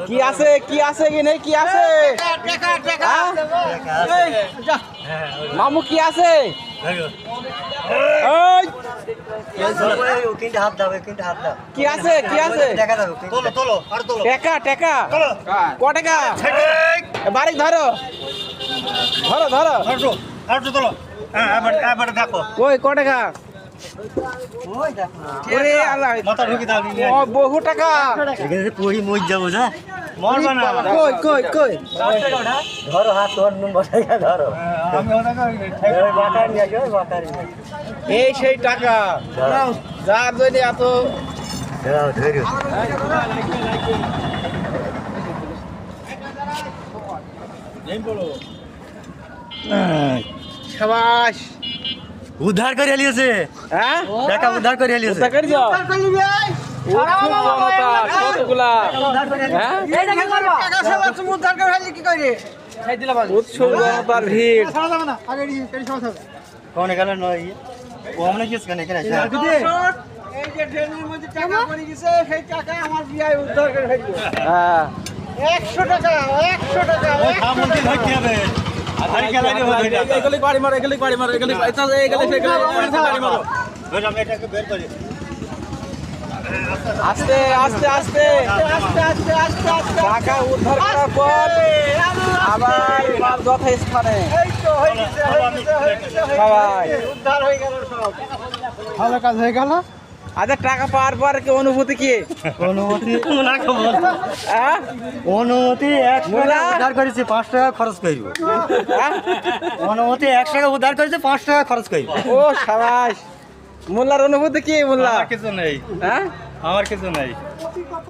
কি আছে কি আছে কি নেই কি আছে মামু কি আছে কি আছে কি আছে টেকা টেকা ক টাকা বাড়ি ধরো ধরো ধরো কই ক টাকা বহু টাকা কই কই কই ধরো হাত ধরো এই সেই টাকা যার জন্য এত শাবাশ উদ্ধার করে লিয়েছে হ্যাঁ টাকা উদ্ধার করে লিয়েছে উদ্ধার করে যাও কতগুলা হ্যাঁ উৎসব জনতার ভিড় কোন গেল নয় ও আমরা কি কেন এখানে এই যে ট্রেনের মধ্যে টাকা পড়ে গেছে সেই টাকা আমার বিয়ায় উদ্ধার করে ফেলবো হ্যাঁ 100 টাকা 100 টাকা সামনে ধরতে হবে আধার গেলারে হবে এগুলি বাড়ি মারো এগুলি বাড়ি মারো এগুলি এটা এগুলি বাড়ি মারো ধর আমি এটাকে বের করি আস্তে আস্তে আস্তে আস্তে আস্তে আস্তে আস্তে টাকা উদ্ধার করার পর আবার মাল যথাস্থানে সবাই উদ্ধার হয়ে গেল সব ভালো কাজ হয়ে গেল আচ্ছা টাকা পাওয়ার পর কি অনুভূতি কি অনুমতি ওনাকে বল হ্যাঁ অনুমতি 1 টাকা উদ্ধার করেছে 5 টাকা খরচ করব অনুমতি 1 টাকা উদ্ধার করেছে 5 টাকা খরচ করব ও শাবাশ মোল্লার অনুভূতি কি মোল্লা কিছু নেই হ্যাঁ আমার কিছু নেই